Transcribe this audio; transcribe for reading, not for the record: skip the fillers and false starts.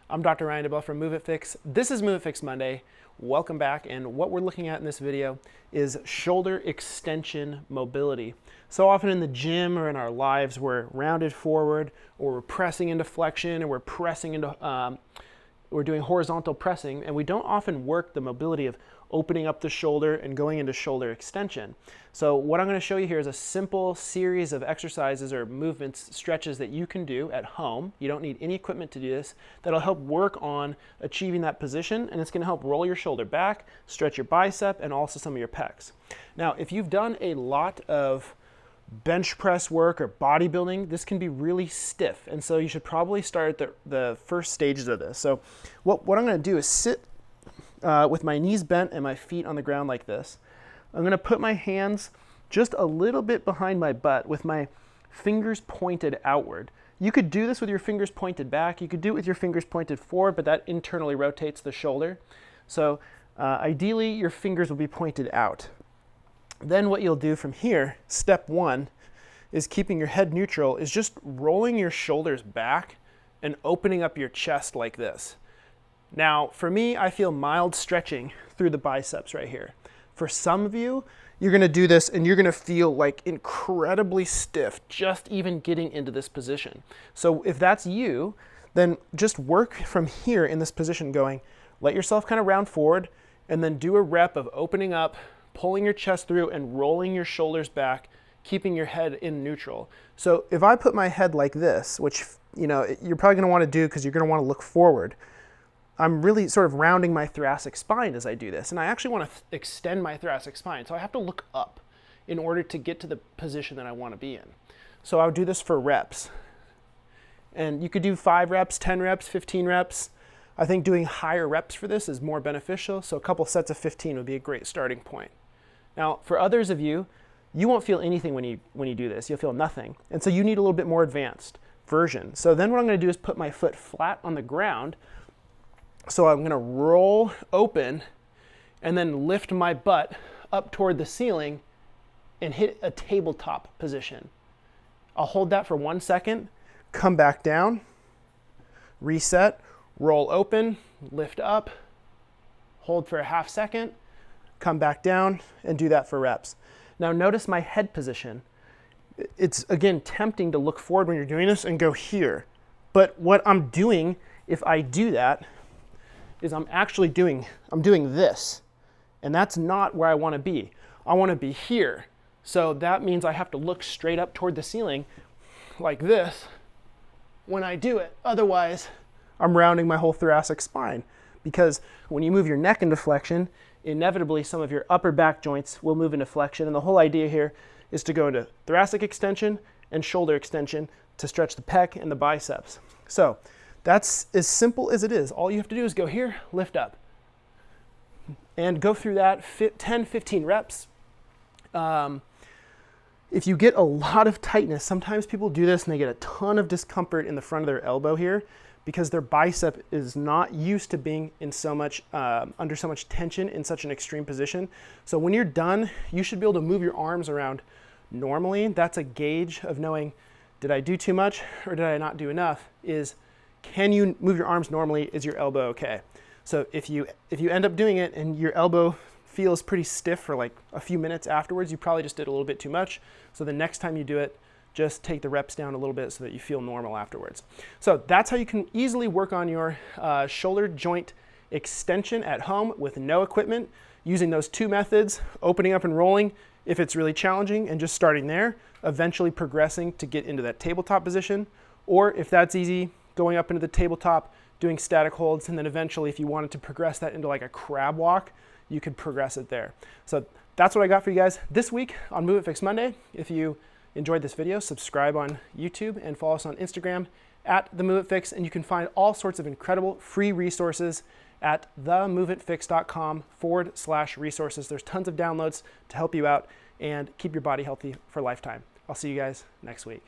I'm Dr. Ryan DeBell from Move It Fix. This is Move It Fix Monday. Welcome back, and what we're looking at in this video is shoulder extension mobility. So often in the gym or in our lives, we're rounded forward, or we're pressing into flexion, or we're pressing into, we're doing horizontal pressing, and we don't often work the mobility of opening up the shoulder and going into shoulder extension. So what I'm going to show you here is a simple series of exercises or movements, stretches that you can do at home. You don't need any equipment to do this. That'll help work on achieving that position, and it's going to help roll your shoulder back, stretch your bicep, and also some of your pecs. Now, if you've done a lot of bench press work or bodybuilding, this can be really stiff, and so you should probably start at the first stages of this. So what I'm going to do is sit with my knees bent and my feet on the ground like this. I'm going to put my hands just a little bit behind my butt with my fingers pointed outward. You could do this with your fingers pointed back. You could do it with your fingers pointed forward, but that internally rotates the shoulder. So ideally, your fingers will be pointed out. Then what you'll do from here, step one, is keeping your head neutral, is just rolling your shoulders back and opening up your chest like this. Now, for me, I feel mild stretching through the biceps right here. For some of you, you're going to do this and you're going to feel like incredibly stiff just even getting into this position. So if that's you, then just work from here in this position going, let yourself kind of round forward and then do a rep of opening up, pulling your chest through and rolling your shoulders back, keeping your head in neutral. So if I put my head like this, which you're probably going to want to do because you're going to want to look forward, I'm really sort of rounding my thoracic spine as I do this. And I actually want to extend my thoracic spine. So I have to look up in order to get to the position that I want to be in. So I would do this for reps. And you could do 5 reps, 10 reps, 15 reps. I think doing higher reps for this is more beneficial. So a couple sets of 15 would be a great starting point. Now, for others of you, you won't feel anything when you do this. You'll feel nothing. And so you need a little bit more advanced version. So then what I'm going to do is put my foot flat on the ground. So I'm going to roll open and then lift my butt up toward the ceiling and hit a tabletop position. I'll hold that for 1 second, come back down, reset, roll open, lift up, hold for a half second, come back down, and do that for reps. Now notice my head position. It's, again, tempting to look forward when you're doing this and go here. But what I'm doing, if I do that, is I'm doing this. And that's not where I want to be. I want to be here. So that means I have to look straight up toward the ceiling like this when I do it. Otherwise, I'm rounding my whole thoracic spine. Because when you move your neck into flexion, inevitably some of your upper back joints will move into flexion. And the whole idea here is to go into thoracic extension and shoulder extension to stretch the pec and the biceps. So that's as simple as it is. All you have to do is go here, lift up, and go through that 10, 15 reps. If you get a lot of tightness, sometimes people do this and they get a ton of discomfort in the front of their elbow here because their bicep is not used to being in so much under so much tension in such an extreme position. So when you're done, you should be able to move your arms around normally. That's a gauge of knowing, did I do too much or did I not do enough? Can you move your arms normally? Is your elbow okay? So if you end up doing it and your elbow feels pretty stiff for like a few minutes afterwards, you probably just did a little bit too much. So the next time you do it, just take the reps down a little bit so that you feel normal afterwards. So that's how you can easily work on your shoulder joint extension at home with no equipment, using those 2 methods, opening up and rolling if it's really challenging, and just starting there, eventually progressing to get into that tabletop position. Or if that's easy, going up into the tabletop, doing static holds, and then eventually if you wanted to progress that into like a crab walk, you could progress it there. So that's what I got for you guys this week on Move It Fix Monday. If you enjoyed this video, subscribe on YouTube and follow us on Instagram at The Move It Fix, and you can find all sorts of incredible free resources at themoveitfix.com/resources. There's tons of downloads to help you out and keep your body healthy for a lifetime. I'll see you guys next week.